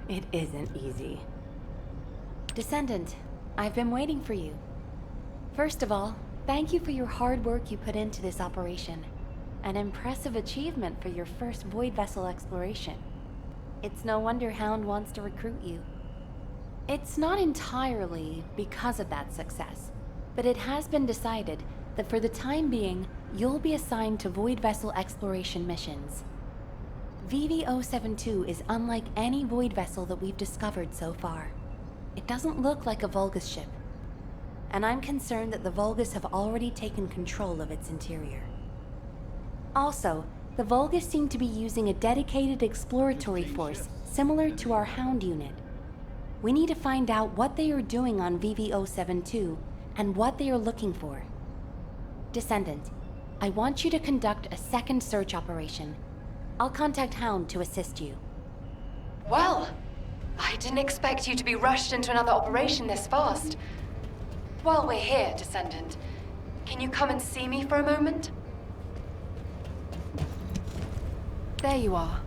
It isn't easy. Descendant, I've been waiting for you. First of all, thank you for your hard work you put into this operation. An impressive achievement for your first void vessel exploration. It's no wonder Hound wants to recruit you. It's not entirely because of that success, but it has been decided that for the time being, you'll be assigned to void vessel exploration missions. VV-072 is unlike any void vessel that we've discovered so far. It doesn't look like a Vulgus ship, and I'm concerned that the Vulgus have already taken control of its interior. Also, the Vulgus seem to be using a dedicated exploratory force similar to our Hound unit. We need to find out what they are doing on VV-072 and what they are looking for. Descendant, I want you to conduct a second search operation. I'll contact Hound to assist you. Well, I didn't expect you to be rushed into another operation this fast. While we're here, Descendant, can you come and see me for a moment? There you are.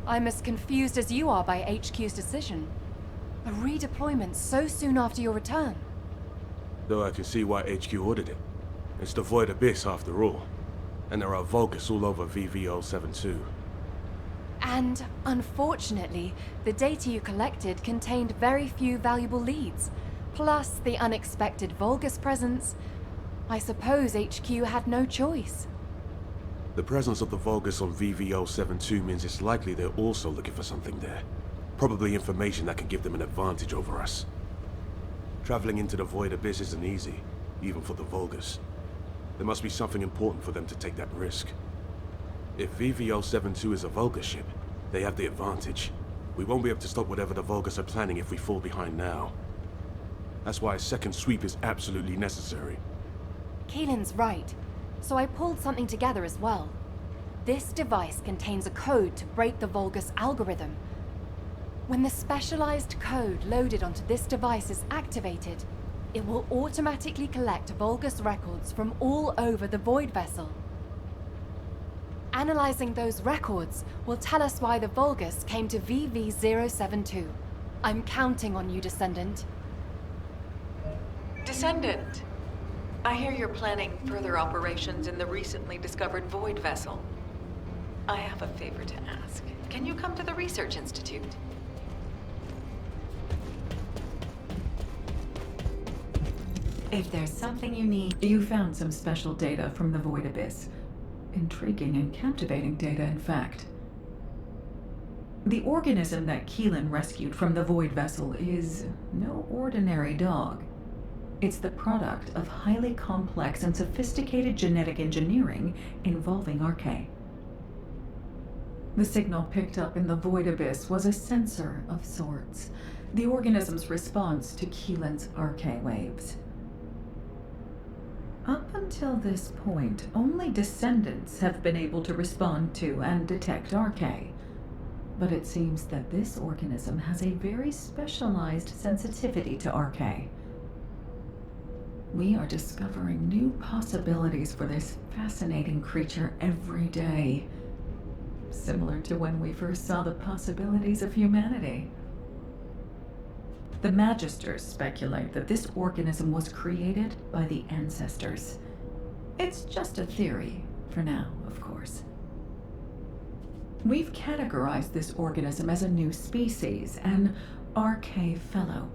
I'm as confused as you are by HQ's decision. A redeployment so soon after your return. Though I can see why HQ ordered it. It's the Void Abyss after all. And there are Vulgus all over VV-072. And, unfortunately, the data you collected contained very few valuable leads. Plus the unexpected Vulgus presence. I suppose HQ had no choice. The presence of the Vulgus on VV-072 means it's likely they're also looking for something there. Probably information that can give them an advantage over us. Traveling into the Void Abyss isn't easy, even for the Vulgus. There must be something important for them to take that risk. If VV-072 is a Vulgus ship, they have the advantage. We won't be able to stop whatever the Vulgus are planning if we fall behind now. That's why a second sweep is absolutely necessary. Keelan's right. So I pulled something together as well. This device contains a code to break the Vulgus algorithm. When the specialized code loaded onto this device is activated, it will automatically collect Vulgus records from all over the Void Vessel. Analyzing those records will tell us why the Vulgus came to VV-072. I'm counting on you, Descendant. Descendant, I hear you're planning further operations in the recently discovered Void Vessel. I have a favor to ask. Can you come to the Research Institute? If there's something you need... You found some special data from the Void Abyss. Intriguing and captivating data, in fact. The organism that Keelan rescued from the Void Vessel is no ordinary dog. It's the product of highly complex and sophisticated genetic engineering involving Archaea. The signal picked up in the Void Abyss was a sensor of sorts, the organism's response to Keelan's Archaea waves. Up until this point, only Descendants have been able to respond to and detect Archaea. But it seems that this organism has a very specialized sensitivity to Archaea. We are discovering new possibilities for this fascinating creature every day. Similar to when we first saw the possibilities of humanity. The Magisters speculate that this organism was created by the ancestors. It's just a theory, for now, of course. We've categorized this organism as a new species, an Archaea Fellow.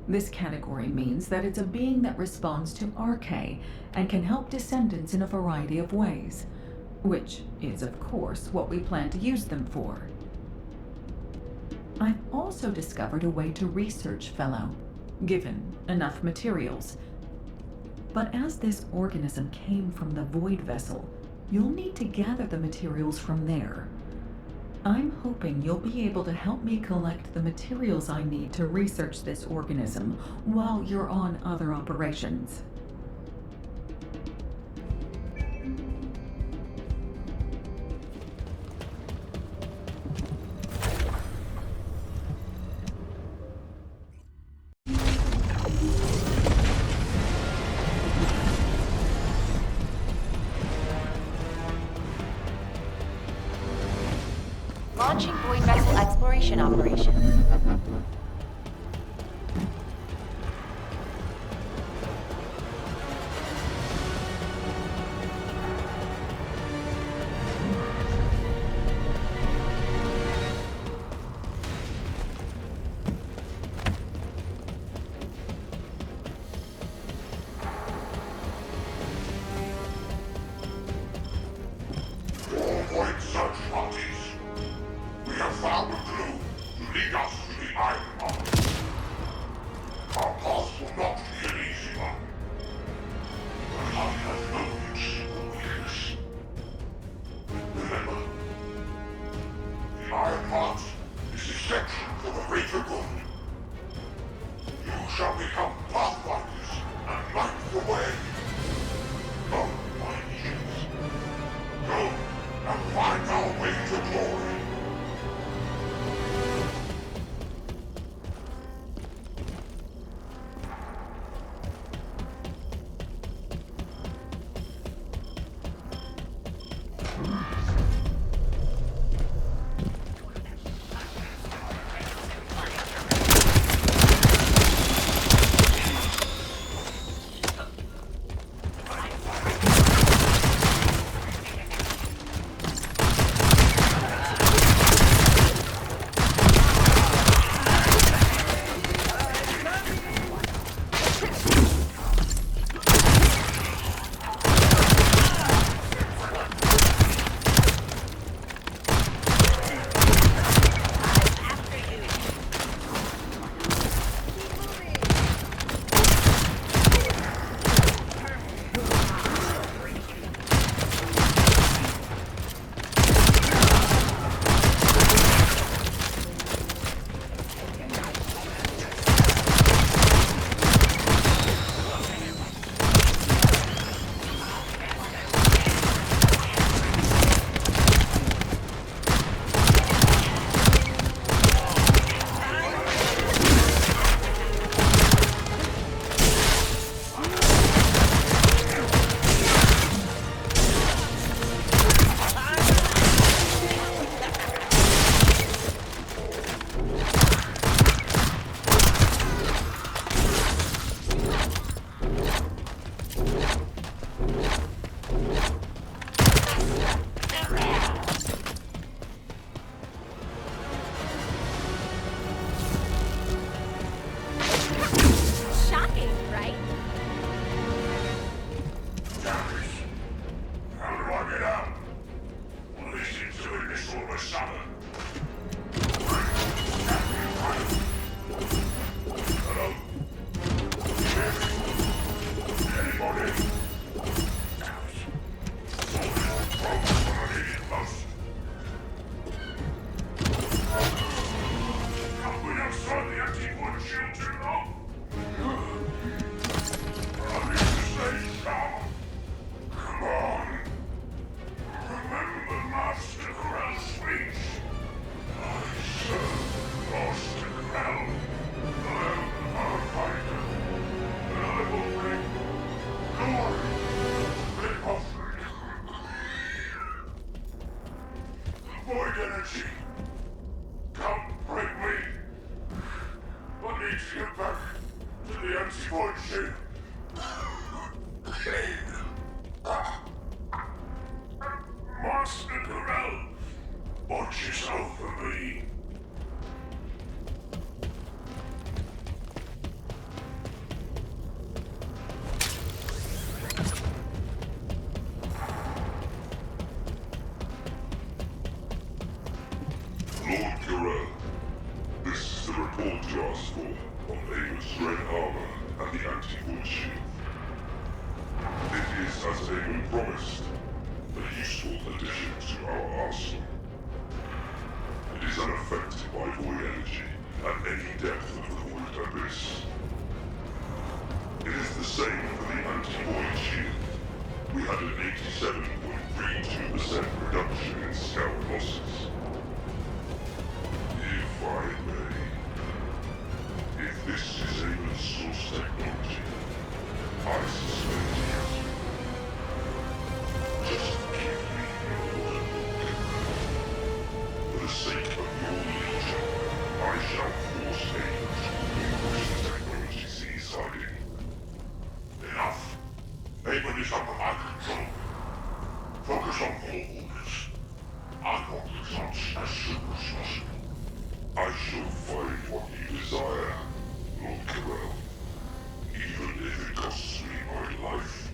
This category means that it's a being that responds to Archaea and can help Descendants in a variety of ways, which is, of course, what we plan to use them for. I've also discovered a way to research Fellow, given enough materials. But as this organism came from the Void Vessel, you'll need to gather the materials from there. I'm hoping you'll be able to help me collect the materials I need to research this organism while you're on other operations. Launching Void Vessel exploration operation. For the sake of your legion. is under my control. Focus on Vulgus. I want results as soon as possible. I shall find what you desire, Lord Carell. Even if it costs me my life.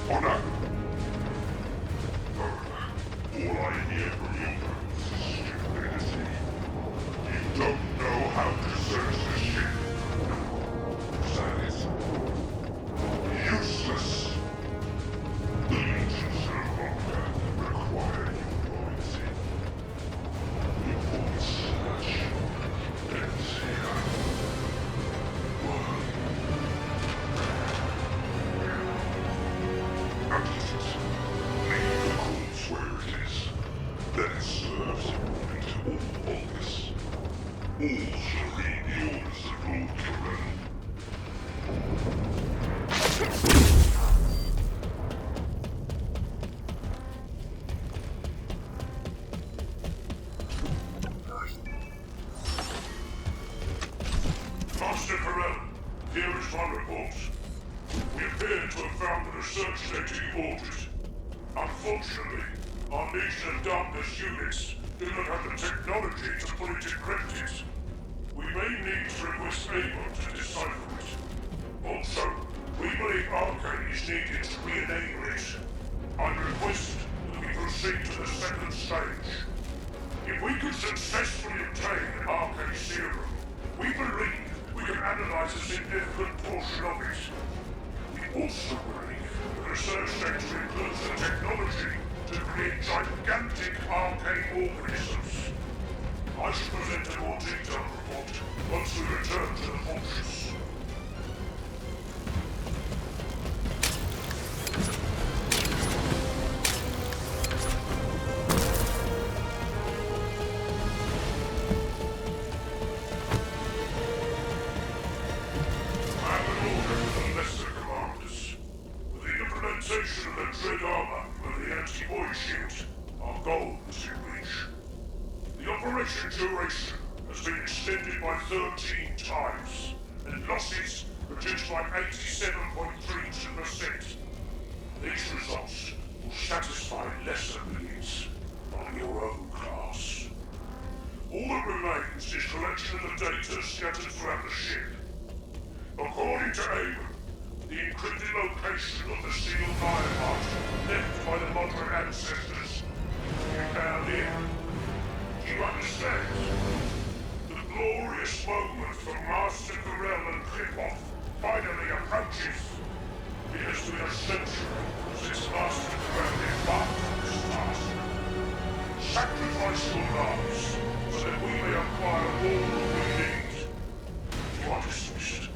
All shall read the orders research data you ordered. Unfortunately, our Nexon darkness units do not have the technology to fully decrypt it. We may need to request Able to decipher it. Also, we believe Arcane is needed to re-enable it. I request that we proceed to the second stage. If we could successfully obtain Arcane Serum, we believe we can analyze a significant portion of it. We also believe the research sector includes the technology to create gigantic arcane organisms. I should present a more detailed report once we return to the fortress. Of the dread armor of the anti-void shield, our goal is in reach. The operation duration has been extended by 13 times, and losses reduced by 87.32%. These results will satisfy lesser needs on your own class. All that remains is collection of the data scattered throughout the ship. According to Avon, the encrypted location of the sealed ironheart left by the modern ancestors is found here. Do you understand? The glorious moment for Master Keelan and Clipoff finally approaches. It has been a century since Master Keelan embarked on this task. Sacrifice your lives so that we may acquire all we need. You are dismissed.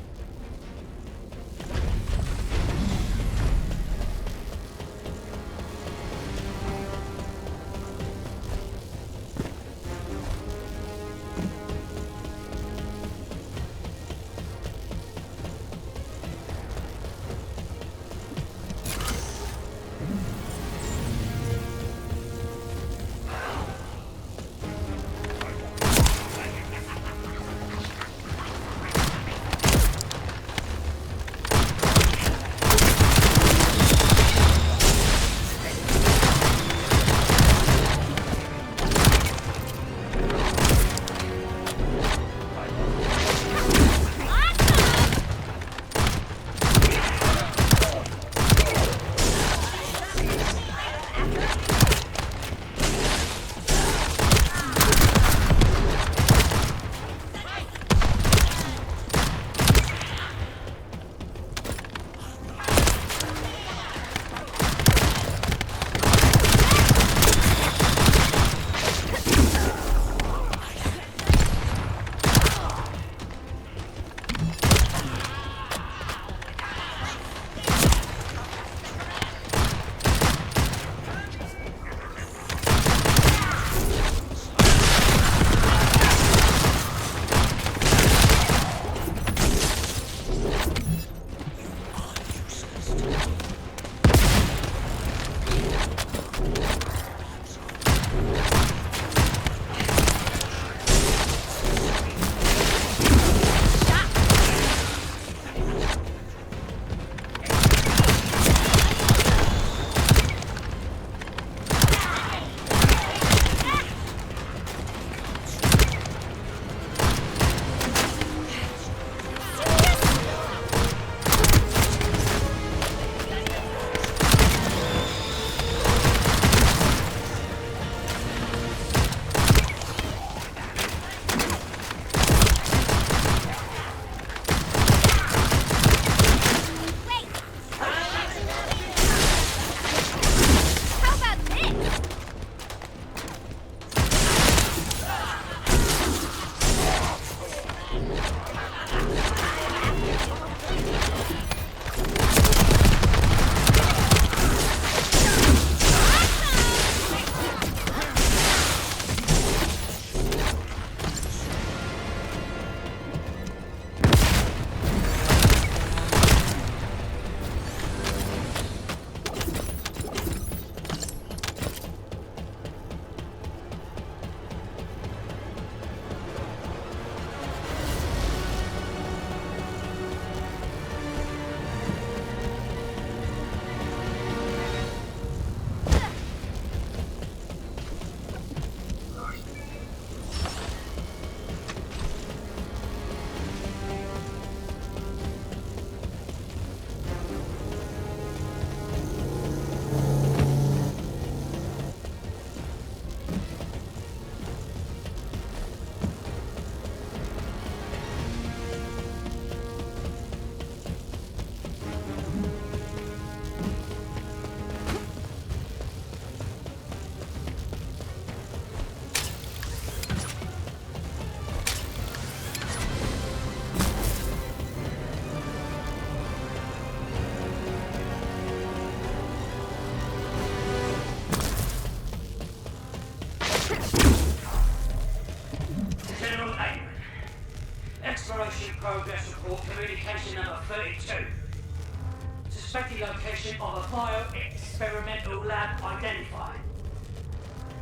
Location of a bio-experimental lab identified.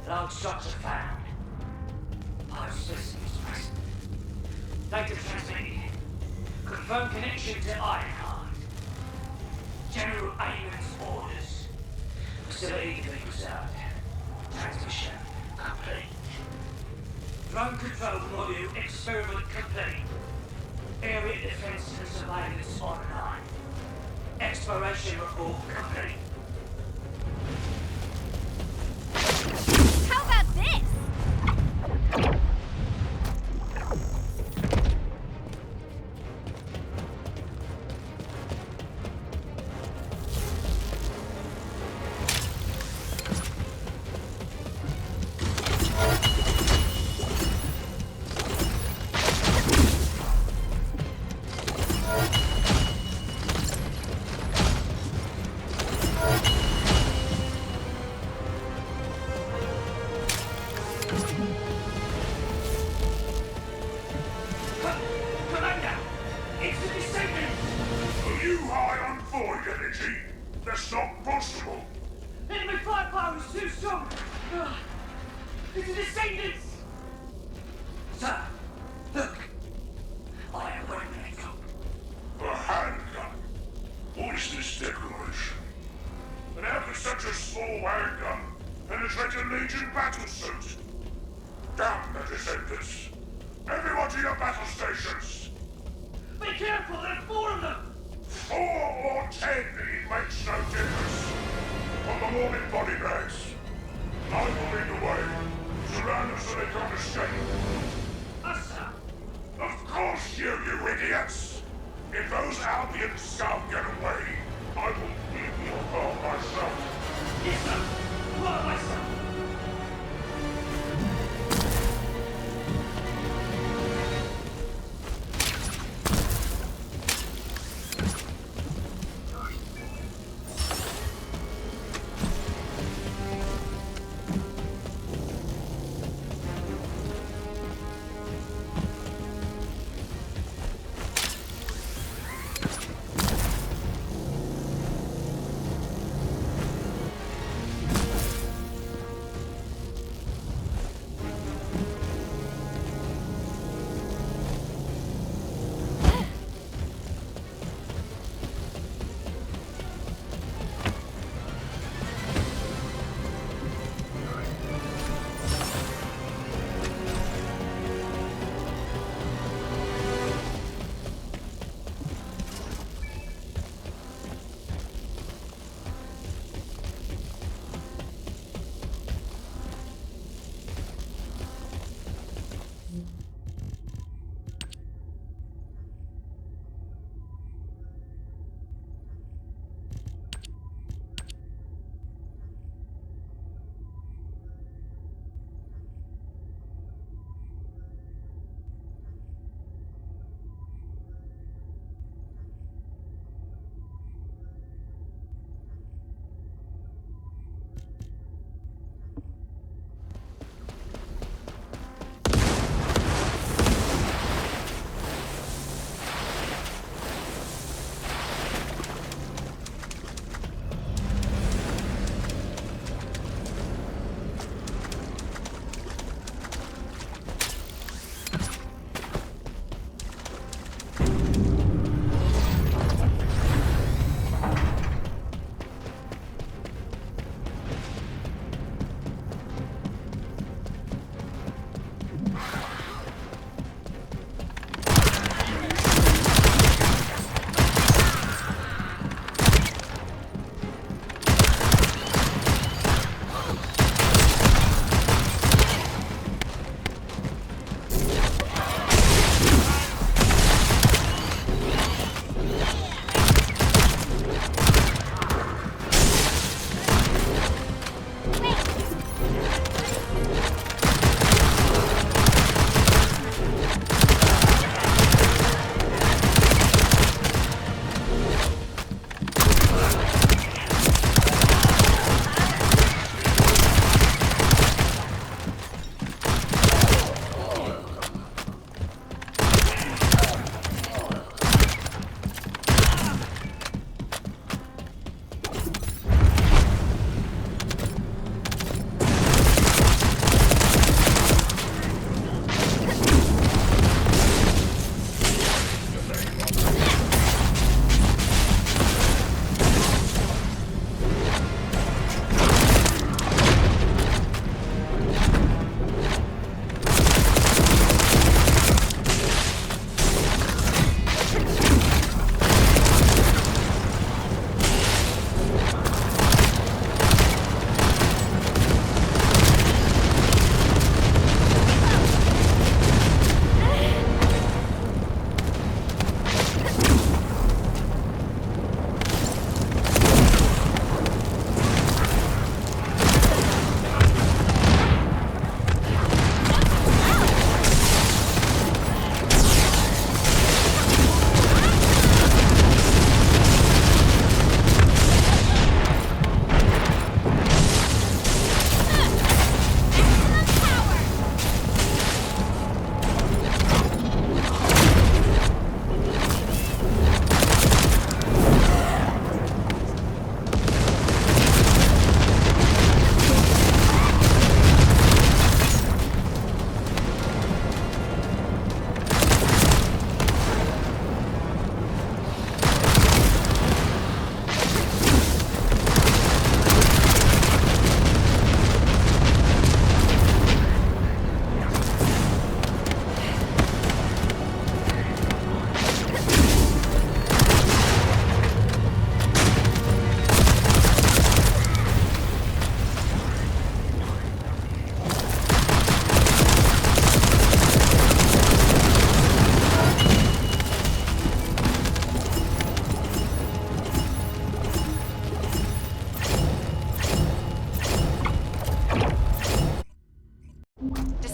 Large structure found. Biospecimens present. Data transmitted. Confirmed connection to Ironclad. General Amen's orders. Facility to be preserved. Transmission complete. Drone control module experiment complete. Area defense and surveillance online. Exploration report complete. How about this? Commander! It's the Descendant! Are you high on void energy? That's not possible. Enemy firepower is too strong! It's the Descendants! Sir, look! I am wearing a gun. A handgun? What is this decoration? And how could such a small handgun penetrate a Legion battlesuit? Damn the Descendants! Everyone to your battle stations! Be careful, there are 4 of them! 4 or 10, it makes no difference. On the morning body bags. I will lead the way. Surround them so they can't escape. Us, sir! Of course you idiots! If those Albion scum get away, I will leave your part myself. Yes, sir! What am I, sir?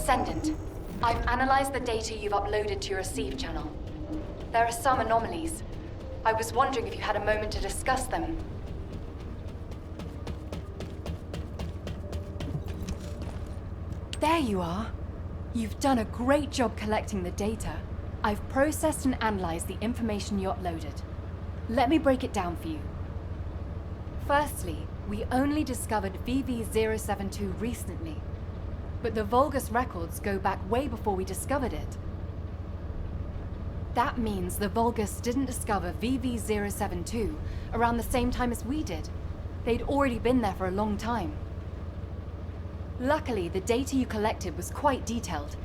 Descendant, I've analyzed the data you've uploaded to your receive channel. There are some anomalies. I was wondering if you had a moment to discuss them. There you are. You've done a great job collecting the data. I've processed and analyzed the information you uploaded. Let me break it down for you. Firstly, we only discovered VV072 recently, but the Vulgus records go back way before we discovered it. That means the Vulgus didn't discover VV072 around the same time as we did. They'd already been there for a long time. Luckily, the data you collected was quite detailed,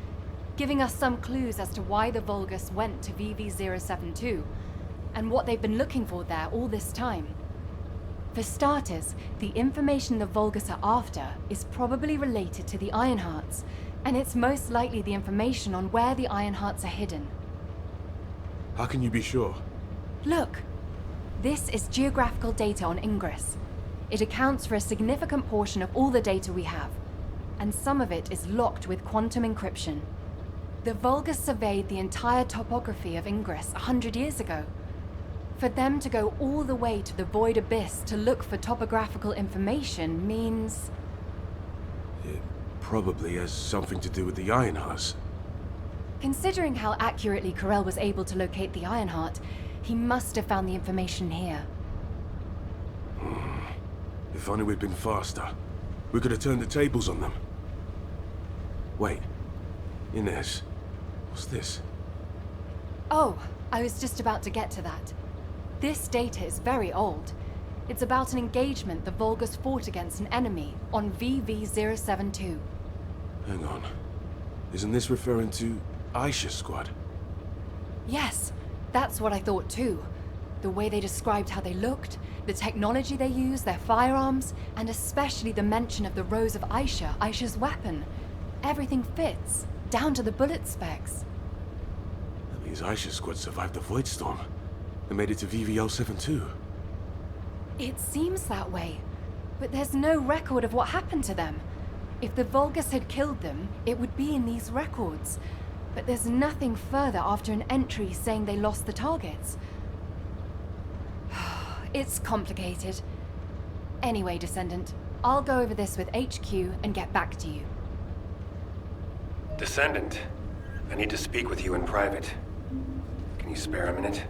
giving us some clues as to why the Vulgus went to VV072 and what they've been looking for there all this time. For starters, the information the Vulgus are after is probably related to the Ironhearts, and it's most likely the information on where the Ironhearts are hidden. How can you be sure? Look, this is geographical data on Ingress. It accounts for a significant portion of all the data we have, and some of it is locked with quantum encryption. The Vulgus surveyed the entire topography of Ingress 100 years ago. For them to go all the way to the Void Abyss to look for topographical information means... It probably has something to do with the Ironhearts. Considering how accurately Corell was able to locate the Ironheart, he must have found the information here. If only we'd been faster. We could have turned the tables on them. Wait. Ines. What's this? Oh, I was just about to get to that. This data is very old. It's about an engagement the Vulgus fought against an enemy on VV072. Hang on. Isn't this referring to Aisha's squad? Yes, that's what I thought too. The way they described how they looked, the technology they used, their firearms, and especially the mention of the rose of Aisha's weapon. Everything fits, down to the bullet specs. That means Aisha's squad survived the Void Storm and made it to VV072. It seems that way, but there's no record of what happened to them. If the Vulgus had killed them, it would be in these records. But there's nothing further after an entry saying they lost the targets. It's complicated. Anyway, Descendant, I'll go over this with HQ and get back to you. Descendant, I need to speak with you in private. Can you spare a minute?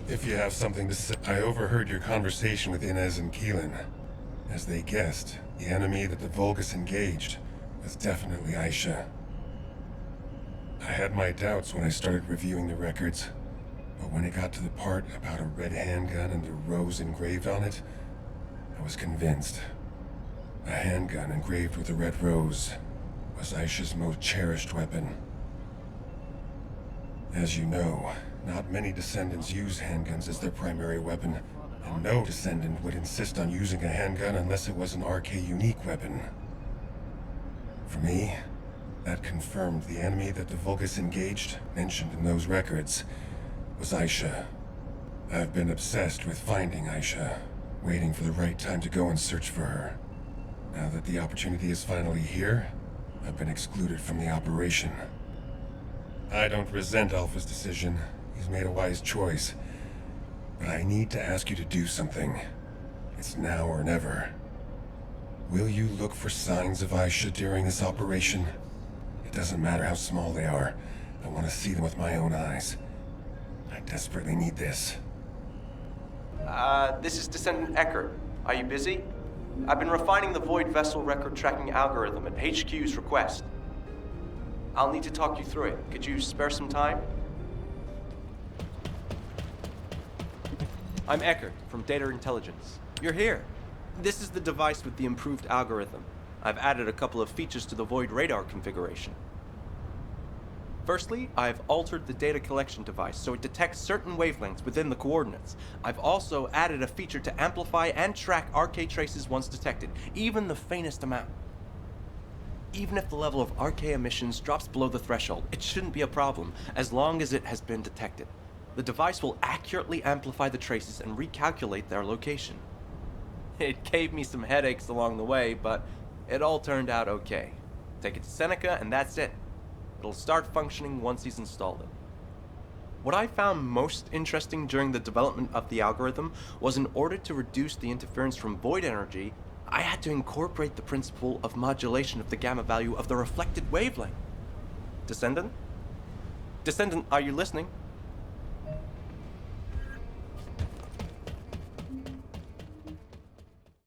If you have something to say. I overheard your conversation with Ines and Keelan. As they guessed, the enemy that the Vulgus engaged was definitely Aisha. I had my doubts when I started reviewing the records, but when it got to the part about a red handgun and the rose engraved on it, I was convinced. A handgun engraved with a red rose was Aisha's most cherished weapon. As you know, not many Descendants use handguns as their primary weapon, and no Descendant would insist on using a handgun unless it was an RK unique weapon. For me, that confirmed the enemy that the Vulgus engaged, mentioned in those records, was Aisha. I've been obsessed with finding Aisha, waiting for the right time to go and search for her. Now that the opportunity is finally here, I've been excluded from the operation. I don't resent Alpha's decision. He's made a wise choice. But I need to ask you to do something. It's now or never. Will you look for signs of Aisha during this operation? It doesn't matter how small they are. I want to see them with my own eyes. I desperately need this. This is Descendant Eckert. Are you busy? I've been refining the Void Vessel record tracking algorithm at HQ's request. I'll need to talk you through it. Could you spare some time? I'm Eckert from Data Intelligence. You're here. This is the device with the improved algorithm. I've added a couple of features to the Void radar configuration. Firstly, I've altered the data collection device so it detects certain wavelengths within the coordinates. I've also added a feature to amplify and track RK traces once detected, even the faintest amount. Even if the level of RK emissions drops below the threshold, it shouldn't be a problem, as long as it has been detected. The device will accurately amplify the traces and recalculate their location. It gave me some headaches along the way, but it all turned out okay. Take it to Seneca, and that's it. It'll start functioning once he's installed it. What I found most interesting during the development of the algorithm was in order to reduce the interference from void energy, I had to incorporate the principle of modulation of the gamma value of the reflected wavelength. Descendant? Descendant, are you listening?